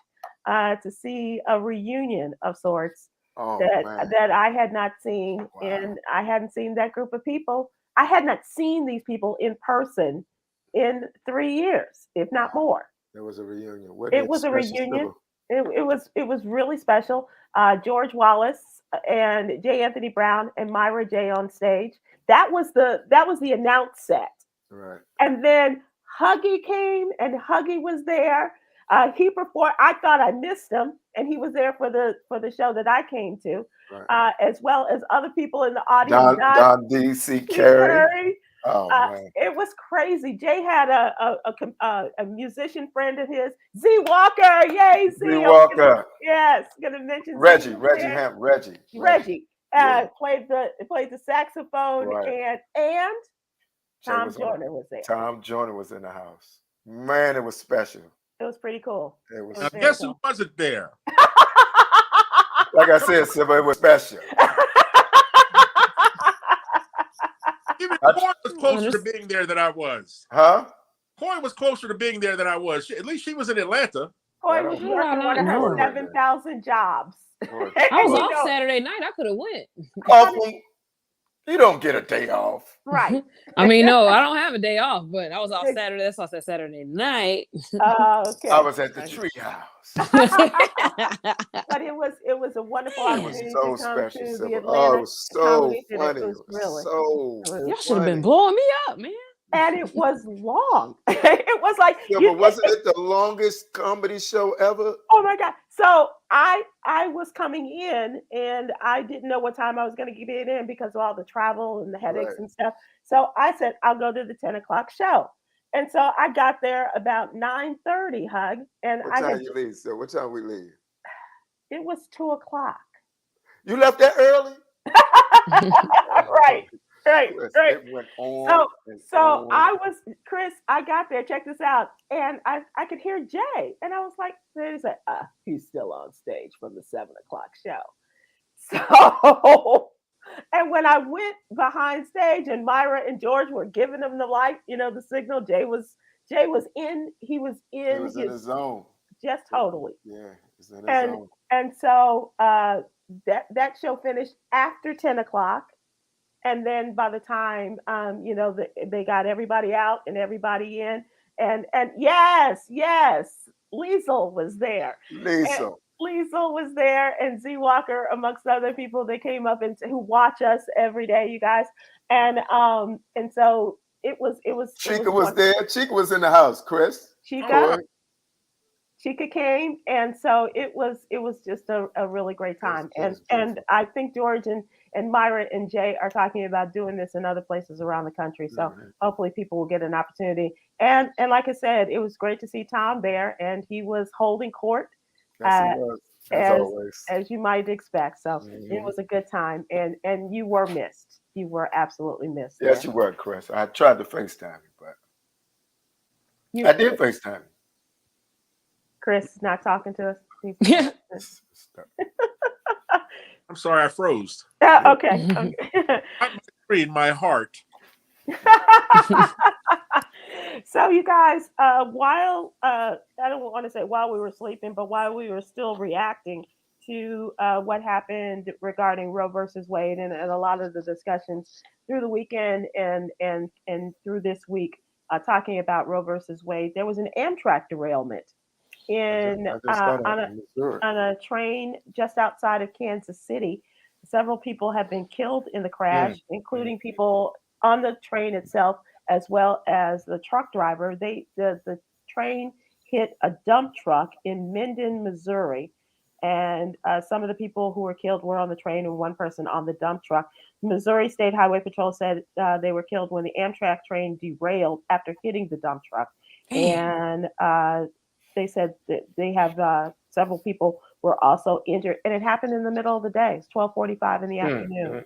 Speaker 1: to see a reunion of sorts that I had not seen, and I hadn't seen that group of people. I had not seen these people in person in 3 years, if not more.
Speaker 3: There was a reunion.
Speaker 1: It was a reunion. It was really special. George Wallace and J. Anthony Brown and Myra J. on stage. That was the announce set.
Speaker 3: Right.
Speaker 1: And then Huggy came, and Huggy was there. He performed. I thought I missed him, and he was there for the show that I came to, right. As well as other people in the audience.
Speaker 3: Don D.C. Carey. Oh man,
Speaker 1: it was crazy. Jay had a musician friend of his, Z Walker. Yay, Z
Speaker 3: Walker.
Speaker 1: Yes, gonna mention
Speaker 3: Reggie.
Speaker 1: Reggie played the saxophone, right. and Tom Joyner was there.
Speaker 3: Tom Joyner was in the house. Man, it was special.
Speaker 1: It was pretty cool.
Speaker 4: Now, guess who wasn't there?
Speaker 3: Like I said, Sybil, it was special.
Speaker 4: Even Coy was closer to being there than I was.
Speaker 3: Huh?
Speaker 4: Coy was closer to being there than I was. At least she was in Atlanta.
Speaker 1: Coy was working one of her 7,000 jobs.
Speaker 5: I was off Saturday night. I could have went.
Speaker 3: You don't get a day off.
Speaker 1: Right.
Speaker 5: I mean, no, I don't have a day off, but I was off Saturday. That's why I said Saturday night.
Speaker 1: Okay.
Speaker 3: I was at the treehouse.
Speaker 1: But it was a wonderful opportunity
Speaker 3: to come
Speaker 1: special,
Speaker 3: to
Speaker 1: the Atlanta.
Speaker 3: Oh, it was so funny.
Speaker 1: It was really
Speaker 5: y'all should have been blowing me up, man.
Speaker 1: And it was long. It was like,
Speaker 3: but wasn't it the longest comedy show ever?
Speaker 1: Oh my God. So I was coming in, and I didn't know what time I was going to get in because of all the travel and the headaches and stuff. So I said, I'll go to the 10 o'clock show. And so I got there about 9:30, Hug. And
Speaker 3: what time you leave? So what time we leave?
Speaker 1: It was 2 o'clock.
Speaker 3: You left that early?
Speaker 1: Right. Right.
Speaker 3: It went on.
Speaker 1: So I was, Chris, I got there, check this out, and I could hear Jay, and I was like, he's still on stage from the 7 o'clock show. So, and when I went behind stage, and Myra and George were giving him the light, the signal, Jay was in his
Speaker 3: zone.
Speaker 1: Just totally.
Speaker 3: Yeah, he's in his zone.
Speaker 1: And so that show finished after 10 o'clock. And then by the time, they got everybody out and everybody in, and yes, Liesl was there. Liesl was there, and Z Walker, amongst other people that came up and who watch us every day, you guys. And so it was.
Speaker 3: Chica was there. Chica was in the house. Chris.
Speaker 1: Chica came, and so it was just a really great time. And I think George and Myra and Jay are talking about doing this in other places around the country. So hopefully people will get an opportunity. And like I said, it was great to see Tom there, and he was holding court as you might expect. So it was a good time, and you were missed. You were absolutely missed.
Speaker 3: Yes, you were, Chris. I tried to FaceTime you, but I did FaceTime you.
Speaker 1: Chris is not talking to us.
Speaker 5: Yeah.
Speaker 4: I'm sorry, I froze.
Speaker 1: Okay.
Speaker 4: in my heart.
Speaker 1: So you guys, while I don't want to say while we were sleeping, but while we were still reacting to what happened regarding Roe versus Wade and a lot of the discussions through the weekend and through this week, talking about Roe versus Wade, there was an Amtrak derailment in
Speaker 3: I just saw that in Missouri.
Speaker 1: on a train just outside of Kansas City. Several people have been killed in the crash, including people on the train itself, as well as the truck driver. The train hit a dump truck in Minden, Missouri, and some of the people who were killed were on the train and one person on the dump truck. Missouri State Highway Patrol said they were killed when the Amtrak train derailed after hitting the dump truck. And they said that they have several people were also injured, and it happened in the middle of the day. It's 12:45 in the afternoon.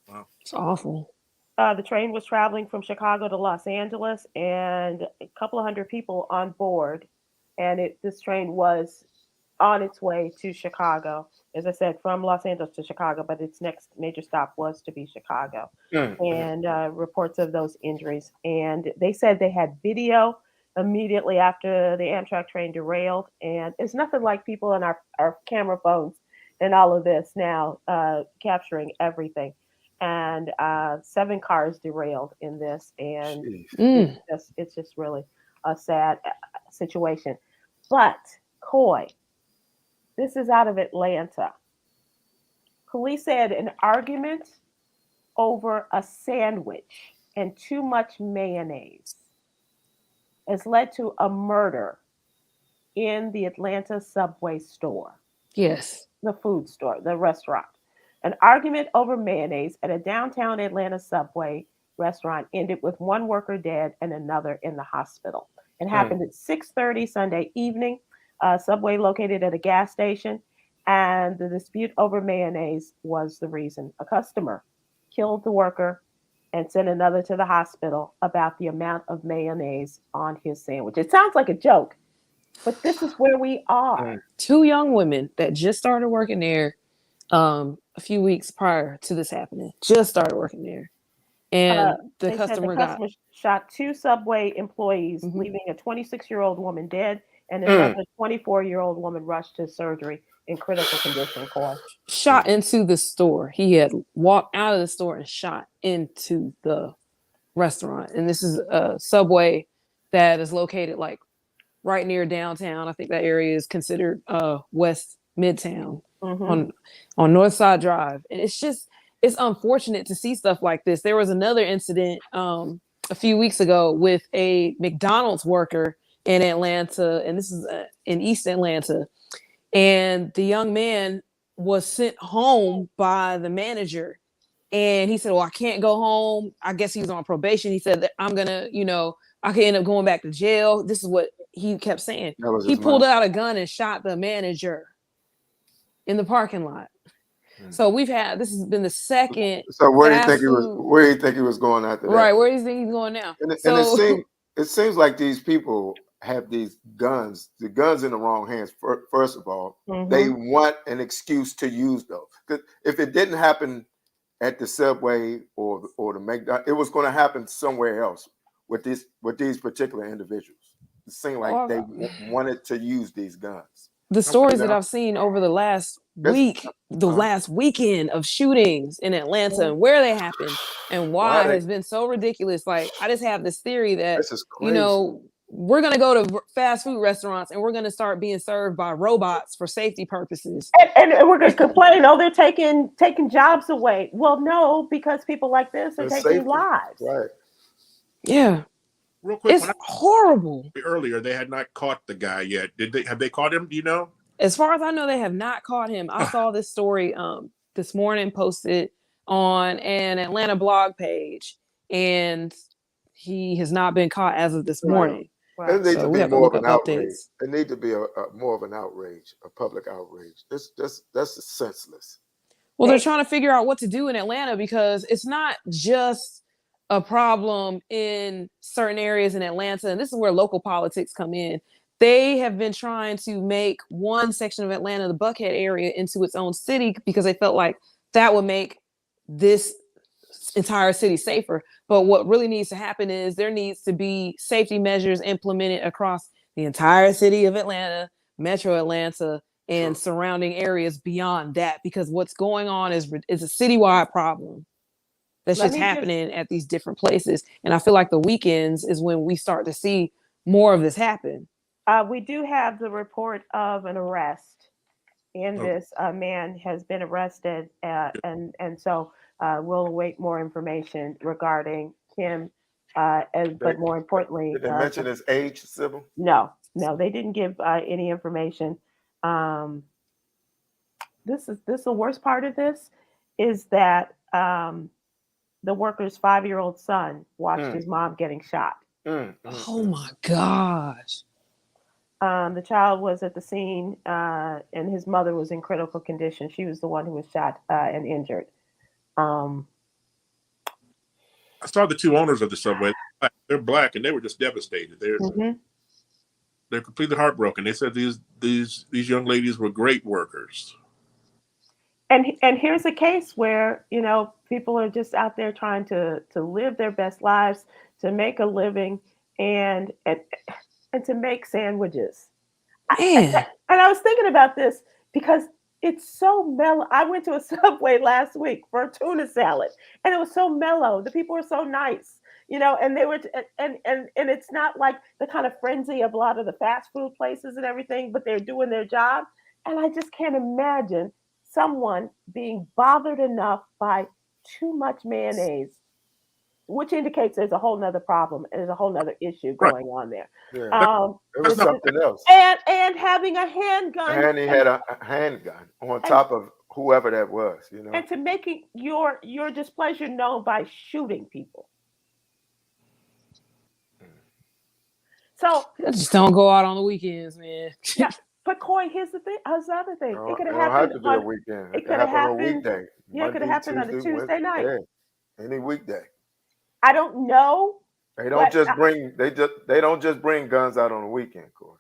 Speaker 4: Wow.
Speaker 5: It's awful.
Speaker 1: The train was traveling from Chicago to Los Angeles, and a couple of hundred people on board. And this train was on its way to Chicago, as I said, from Los Angeles to Chicago, but its next major stop was to be Chicago. And reports of those injuries. And they said they had video immediately after the Amtrak train derailed. And it's nothing like people in our camera phones and all of this now capturing everything. And 7 cars derailed in this, and it's just really a sad situation. But Coy, this is out of Atlanta. Police said an argument over a sandwich and too much mayonnaise has led to a murder in the Atlanta Subway store.
Speaker 5: Yes.
Speaker 1: The food store, the restaurant. An argument over mayonnaise at a downtown Atlanta Subway restaurant ended with one worker dead and another in the hospital. It happened at 6:30 Sunday evening. Subway located at a gas station, and the dispute over mayonnaise was the reason. A customer killed the worker and sent another to the hospital about the amount of mayonnaise on his sandwich. It sounds like a joke, but this is where we are.
Speaker 5: 2 young women that just started working there a few weeks prior to this happening, just started working there. And the customer
Speaker 1: shot 2 Subway employees, leaving a 26-year-old woman dead and another 24-year-old woman rushed to surgery in critical condition.
Speaker 5: Shot into the store. He had walked out of the store and shot into the restaurant. And this is a Subway that is located like right near downtown. I think that area is considered West Midtown on North Side Drive. And it's unfortunate to see stuff like this. There was another incident a few weeks ago with a McDonald's worker in Atlanta, and this is in East Atlanta. And the young man was sent home by the manager. And he said, well, I can't go home. I guess he was on probation. He said that I'm going to, I could end up going back to jail. This is what he kept saying. He pulled out a gun and shot the manager in the parking lot. So this has been the second.
Speaker 3: So where do you think he was going after that?
Speaker 5: Right, where do you think he's going now?
Speaker 3: And it seems like these people have these guns, the guns in the wrong hands. First of all, they want an excuse to use those. Because if it didn't happen at the Subway or the McDonald's, it was going to happen somewhere else with these particular individuals. It seemed like they wanted to use these guns.
Speaker 5: The stories that I've seen over the last week, last weekend of shootings in Atlanta and where they happened and why it has been so ridiculous. Like, I just have this theory that, we're going to go to fast food restaurants and we're going to start being served by robots for safety purposes.
Speaker 1: And we're going to complain, they're taking jobs away. Well, no, because people like this are taking lives.
Speaker 3: Right.
Speaker 5: Yeah.
Speaker 4: Real quick,
Speaker 5: it's horrible.
Speaker 4: Earlier, they had not caught the guy yet. Have they caught him? Do you know?
Speaker 5: As far as I know, they have not caught him. I saw this story this morning posted on an Atlanta blog page, and he has not been caught as of this morning.
Speaker 3: It needs to be more of an outrage. It needs to be more of an outrage, a public outrage. That's senseless.
Speaker 5: Well, they're trying to figure out what to do in Atlanta because it's not just a problem in certain areas in Atlanta, and this is where local politics come in. They have been trying to make one section of Atlanta, the Buckhead area, into its own city because they felt like that would make this entire city safer. But what really needs to happen is there needs to be safety measures implemented across the entire city of Atlanta, Metro Atlanta, and
Speaker 3: True.
Speaker 5: surrounding areas beyond that, because what's going on is a citywide problem that's
Speaker 1: Let
Speaker 5: just
Speaker 1: me just
Speaker 5: happening at these different places. And I feel like the weekends is when we start to see more of this happen.
Speaker 1: we do have the report of an arrest in
Speaker 4: Okay.
Speaker 1: this. Man has been arrested, and so we'll await more information regarding him. But more importantly,
Speaker 3: Did they mention his age, Sybil?
Speaker 1: no, they didn't give any information. Um, this is the worst part of this is that the worker's 5-year-old son watched his mom getting shot.
Speaker 5: Oh my gosh.
Speaker 1: The child was at the scene, and his mother was in critical condition. She was the one who was shot and injured. Um,
Speaker 4: I saw the two owners of the subway. They're black, and they were just devastated.
Speaker 1: mhm.
Speaker 4: They're completely heartbroken. They said these young ladies were great workers.
Speaker 1: And here's a case where people are just out there trying to live their best lives, to make a living, and to make sandwiches.
Speaker 5: Man.
Speaker 1: And I was thinking about this because it's so mellow. I went to a Subway last week for a tuna salad, and it was so mellow. The people were so nice, and they were, and it's not like the kind of frenzy of a lot of the fast food places and everything, but they're doing their job. And I just can't imagine someone being bothered enough by too much mayonnaise, which indicates there's a whole nother problem and there's a whole nother issue
Speaker 4: Right.
Speaker 1: going on there.
Speaker 3: Yeah. It was something else.
Speaker 1: And having a handgun.
Speaker 3: And he had a handgun on top of whoever that was,
Speaker 1: And to making your displeasure known by shooting people. So
Speaker 5: Just don't go out on the weekends, man.
Speaker 1: yeah, but Coy, here's the other thing.
Speaker 3: No,
Speaker 1: It could
Speaker 3: it
Speaker 1: have
Speaker 3: don't have
Speaker 1: happened
Speaker 3: to be a
Speaker 1: on,
Speaker 3: weekend.
Speaker 1: it
Speaker 3: It
Speaker 1: could
Speaker 3: could
Speaker 1: have
Speaker 3: happen on a
Speaker 1: happened.
Speaker 3: weekday.
Speaker 1: Yeah, it could have
Speaker 3: Monday,
Speaker 1: happened on a
Speaker 3: Tuesday,
Speaker 1: Tuesday
Speaker 3: Wednesday.
Speaker 1: night.
Speaker 3: Yeah, any weekday.
Speaker 1: I don't know.
Speaker 3: They don't
Speaker 1: But
Speaker 3: just bring they don't just bring guns out on the weekend, Corey.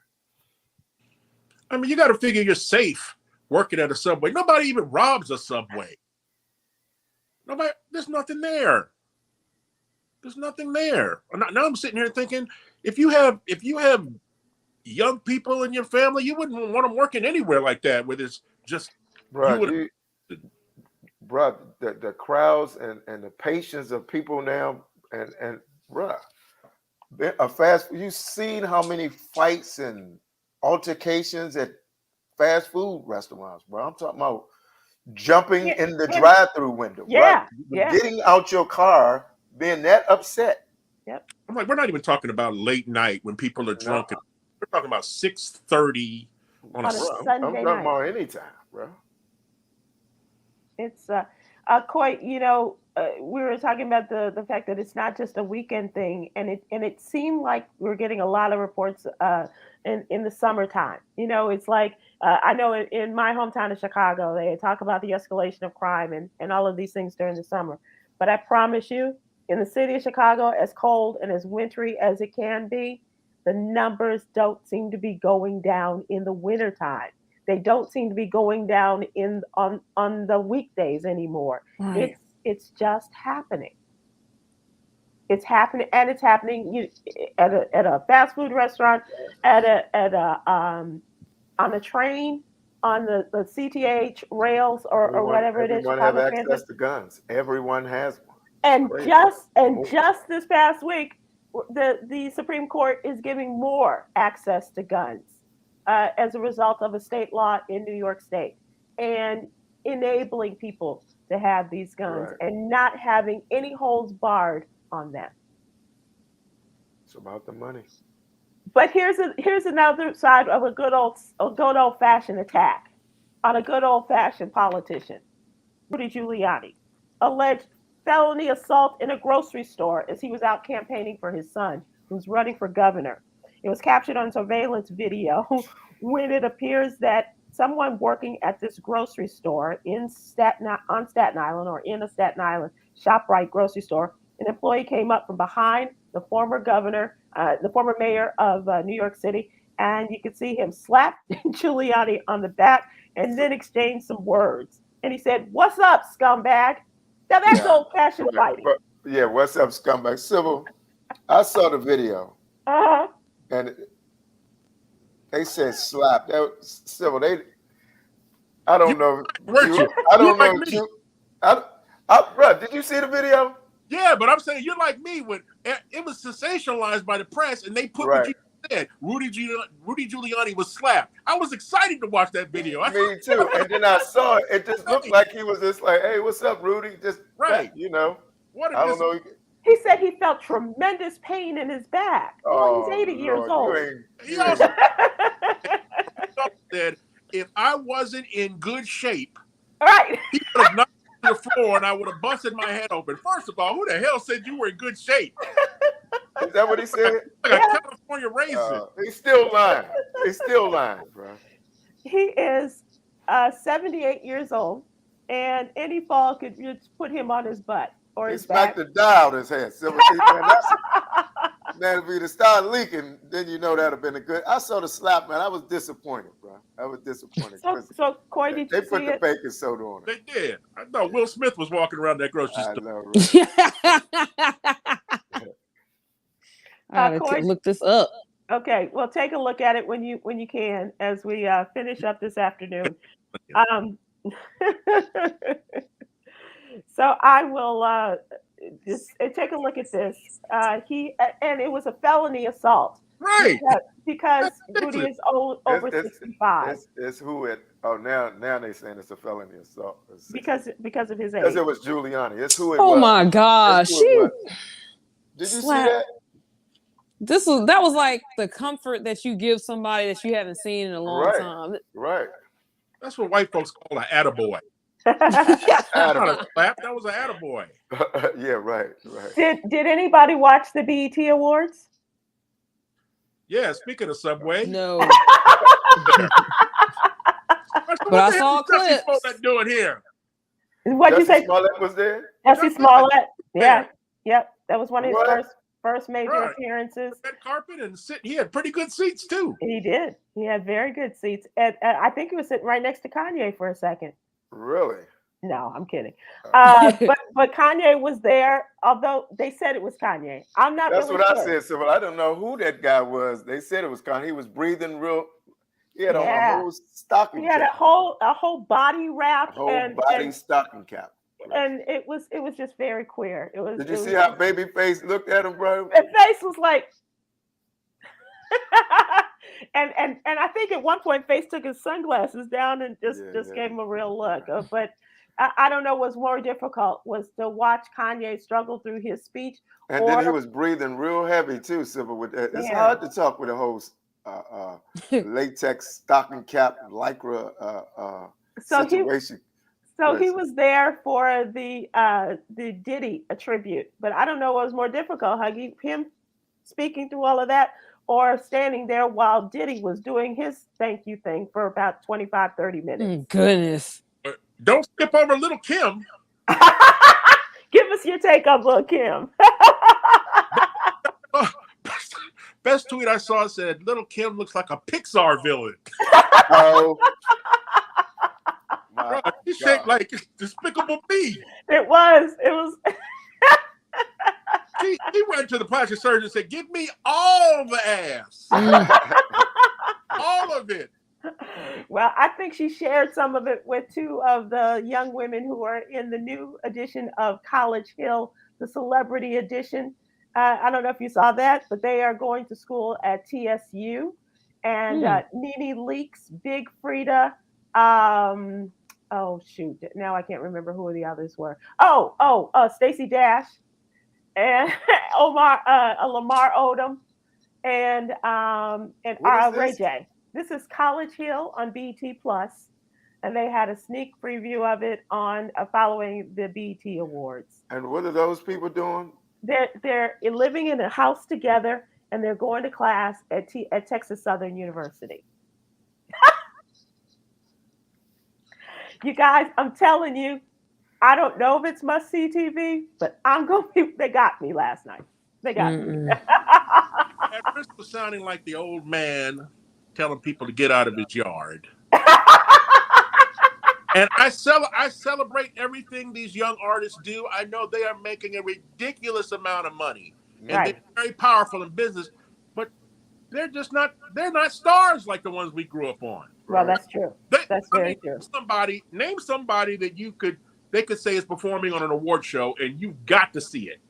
Speaker 4: I mean, you got to figure you're safe working at a Subway. Nobody even robs a Subway. Nobody. There's nothing there. There's nothing there. Now I'm sitting here thinking, if you have young people in your family, you wouldn't want them working anywhere like that, where it's just
Speaker 3: Bro, the crowds and the patience of people now, and bro, a fast. You seen how many fights and altercations at fast food restaurants, bro? I'm talking about jumping in the drive-through window,
Speaker 1: Yeah,
Speaker 3: right? Getting out your car, being that upset.
Speaker 1: Yep.
Speaker 4: I'm like, we're not even talking about late night when people are drunk.
Speaker 3: No.
Speaker 4: We're talking about 6:30 on a
Speaker 1: On a
Speaker 4: Sunday.
Speaker 3: I'm
Speaker 1: Sunday
Speaker 3: talking
Speaker 1: night.
Speaker 3: about anytime, bro.
Speaker 1: It's Coy, we were talking about the fact that it's not just a weekend thing, and it seemed like we were getting a lot of reports in the summertime. It's like I know in my hometown of Chicago, they talk about the escalation of crime and all of these things during the summer. But I promise you, in the city of Chicago, as cold and as wintry as it can be, the numbers don't seem to be going down in the wintertime. They don't seem to be going down on the weekdays anymore.
Speaker 5: Right.
Speaker 1: It's just happening. It's happening, and it's happening at a fast food restaurant, at a on a train, on the CTH rails or whatever it is.
Speaker 3: Everyone have
Speaker 1: Chicago
Speaker 3: access
Speaker 1: Transit.
Speaker 3: to guns. Everyone has one.
Speaker 1: And
Speaker 3: Crazy.
Speaker 1: just this past week, the Supreme Court is giving more access to guns as a result of a state law in New York State, and enabling people to have these guns and not having any holds barred on them.
Speaker 3: It's about the money.
Speaker 1: But here's another side of a good old fashioned attack on a good old fashioned politician. Rudy Giuliani, alleged felony assault in a grocery store as he was out campaigning for his son, who's running for governor. It was captured on surveillance video when it appears that someone working at this grocery store on Staten Island, or in a Staten Island ShopRite grocery store, an employee came up from behind the former governor, the former mayor of New York City, and you could see him slap Giuliani on the back and then exchange some words. And he said, "What's up, scumbag?" Now that's old-fashioned fighting.
Speaker 3: Yeah, what's up, scumbag? Sybil, I saw the video.
Speaker 1: Uh-huh.
Speaker 3: And they said slap. That was, Sybil, I don't know. I don't know. Bro, did you see the video?
Speaker 4: Yeah, but I'm saying you're like me when it was sensationalized by the press, and they put what you said. Rudy Giuliani was slapped. I was excited to watch that video.
Speaker 3: Me too. And then I saw it. It just looked like he was just like, "Hey, what's up, Rudy?" Just you know. I don't know.
Speaker 1: He said he felt tremendous pain in his back. He's 80 years old.
Speaker 4: He also said, if I wasn't in good shape, he would have knocked me to the floor and I would have busted my head open. First of all, who the hell said you were in good shape?
Speaker 3: Is that what he said?
Speaker 4: Like a California raisin.
Speaker 3: He's still lying. He's still lying, bro.
Speaker 1: He is 78 years old, and any fall could just put him on his butt or his back.
Speaker 3: He smacked the die out his head. Man, if he'd have started leaking, then you know that'd have been a good. I saw the slap, man. I was disappointed, bro. I was disappointed.
Speaker 1: So Coy, did you see
Speaker 3: They put the baking soda on it.
Speaker 4: They did. I thought Will Smith was walking around that grocery store.
Speaker 5: I know, right? Look this up.
Speaker 1: Okay, well, take a look at it when you can as we finish up this afternoon. So I will just take a look at this. And it was a felony assault,
Speaker 4: right?
Speaker 1: Because Rudy is over 65.
Speaker 3: It's who it. Oh, now they're saying it's a felony assault
Speaker 1: because of his age.
Speaker 3: Because it was Giuliani. It's who it
Speaker 1: was.
Speaker 5: Oh my gosh!
Speaker 3: Did you see that?
Speaker 5: That was like the comfort that you give somebody that you haven't seen in a long time.
Speaker 3: Right.
Speaker 4: That's what white folks call an attaboy. That was an attaboy.
Speaker 3: Yeah, right.
Speaker 1: Did anybody watch the BET Awards?
Speaker 4: Yeah, speaking of Subway.
Speaker 5: No. But I saw a clip.
Speaker 4: What's that doing here?
Speaker 1: What'd you say?
Speaker 3: Smollett was there?
Speaker 1: Jussie Smollett. Yeah. Yep. That was one of his first major appearances.
Speaker 4: Red carpet and he had pretty good seats too.
Speaker 1: He did. He had very good seats. And I think he was sitting right next to Kanye for a second.
Speaker 3: Really?
Speaker 1: No, I'm kidding. But Kanye was there, although they said it was Kanye. I'm not.
Speaker 3: That's
Speaker 1: really
Speaker 3: what
Speaker 1: sure.
Speaker 3: I said. So I don't know who that guy was. They said it was Kanye. He was breathing real. He had on a whole stocking cap.
Speaker 1: He had a whole body wrap.
Speaker 3: Stocking cap.
Speaker 1: And it was just very queer. It was.
Speaker 3: Did you see how Babyface looked at him, bro?
Speaker 1: His face was like. and I think at one point Face took his sunglasses down and just gave him a real look. But I don't know what's more difficult was to watch Kanye struggle through his speech.
Speaker 3: And then he was breathing real heavy too, Sybil. With that. It's hard to talk with a whole latex stocking cap lycra situation.
Speaker 1: He was there for the Diddy tribute, but I don't know what was more difficult, Huggy, him speaking through all of that or standing there while Diddy was doing his thank you thing for about 25, 30 minutes.
Speaker 5: Goodness.
Speaker 4: Don't skip over Little Kim.
Speaker 1: Give us your take on Little Kim.
Speaker 4: Best tweet I saw said, Little Kim looks like a Pixar villain.
Speaker 3: Oh.
Speaker 4: Bro, she shaped like Despicable Me.
Speaker 1: It was.
Speaker 4: He went to the plastic surgeon and said, give me all the ass. All of it.
Speaker 1: Well, I think she shared some of it with two of the young women who are in the new edition of College Hill, the celebrity edition. I don't know if you saw that, but they are going to school at TSU. And Nene Leakes, Big Frida, oh shoot, now I can't remember who the others were. Stacey Dash and Lamar Odom and Ray J. This is College Hill on BET Plus, and they had a sneak preview of it on following the BET Awards.
Speaker 3: And what are those people doing?
Speaker 1: They're living in a house together, and they're going to class at Texas Southern University. You guys, I'm telling you, I don't know if it's must-see TV, but they got me last night. They got me.
Speaker 4: At risk of sounding like the old man telling people to get out of his yard. And I celebrate everything these young artists do. I know they are making a ridiculous amount of money, and
Speaker 1: Right.
Speaker 4: they're very powerful in business, but they're not stars like the ones we grew up on.
Speaker 1: Well, that's true. That's very true.
Speaker 4: Name somebody that they could say is performing on an award show, and you've got to see it.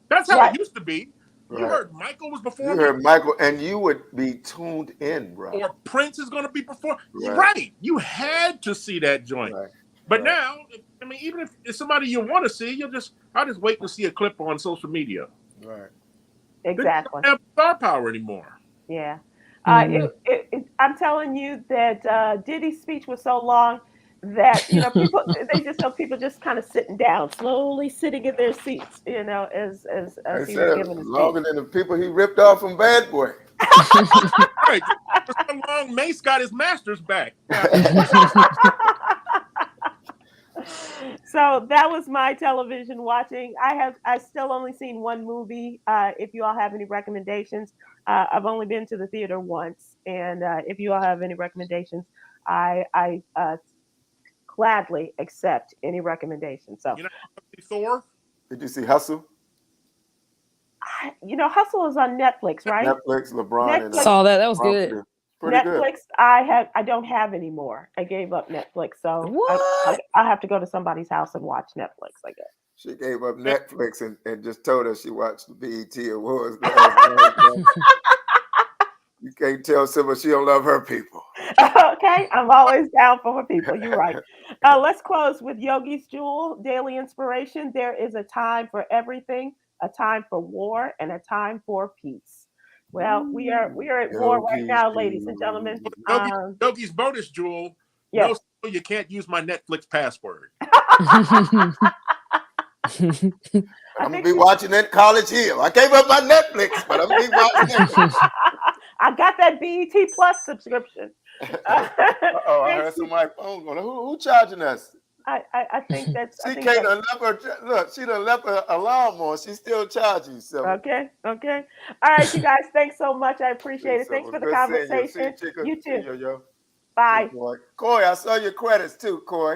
Speaker 4: That's how it used to be.
Speaker 3: Right.
Speaker 4: You heard Michael was performing.
Speaker 3: You heard Michael, and you would be tuned in, bro.
Speaker 4: Or Prince is going to be performing. Right. You had to see that joint. Right. But now, I mean, even if it's somebody you want to see, I'll just wait to see a clip on social media.
Speaker 3: Right.
Speaker 1: Exactly.
Speaker 4: They don't have star power anymore.
Speaker 1: Yeah. I'm telling you that Diddy's speech was so long that people just kind of sitting down, slowly sitting in their seats, as he was giving his
Speaker 3: longer
Speaker 1: speech.
Speaker 3: than the people he ripped off from Bad Boy.
Speaker 4: Right. For so long, Mace got his masters back.
Speaker 1: So that was my television watching. I still only seen one movie. If you all have any recommendations, I've only been to the theater once, and if you all have any recommendations, I gladly accept any recommendations. So,
Speaker 4: Thor.
Speaker 3: Did you see Hustle?
Speaker 1: Hustle is on Netflix, right?
Speaker 3: Netflix, LeBron, and
Speaker 5: saw that. That was good.
Speaker 3: Pretty
Speaker 1: Netflix,
Speaker 3: good.
Speaker 1: I don't have anymore. I gave up Netflix, so
Speaker 5: What?
Speaker 1: I have to go to somebody's house and watch Netflix, I guess.
Speaker 3: She gave up Netflix and just told us she watched the BET Awards. You can't tell Sybil she don't love her people.
Speaker 1: Okay, I'm always down for my people. You're right. Let's close with Yogi's Jewel, Daily Inspiration. There is a time for everything, a time for war, and a time for peace. Well, we are at war right now, ladies and gentlemen.
Speaker 4: Yogi's bonus, Jewel.
Speaker 1: Yes.
Speaker 4: No, you can't use my Netflix password.
Speaker 3: I'm going to be watching that College Hill. I gave up my Netflix, but I'm going to be watching Netflix.
Speaker 1: I got that BET Plus subscription.
Speaker 3: I heard somebody phone going, who charging us?
Speaker 1: I think that's...
Speaker 3: She done left her alarm on. She's still charging. So.
Speaker 1: Okay. All right, you guys, thanks so much. I appreciate it. Thanks for the conversation. You too.
Speaker 3: Yo.
Speaker 1: Bye.
Speaker 3: Coy, I saw your credits too, Coy.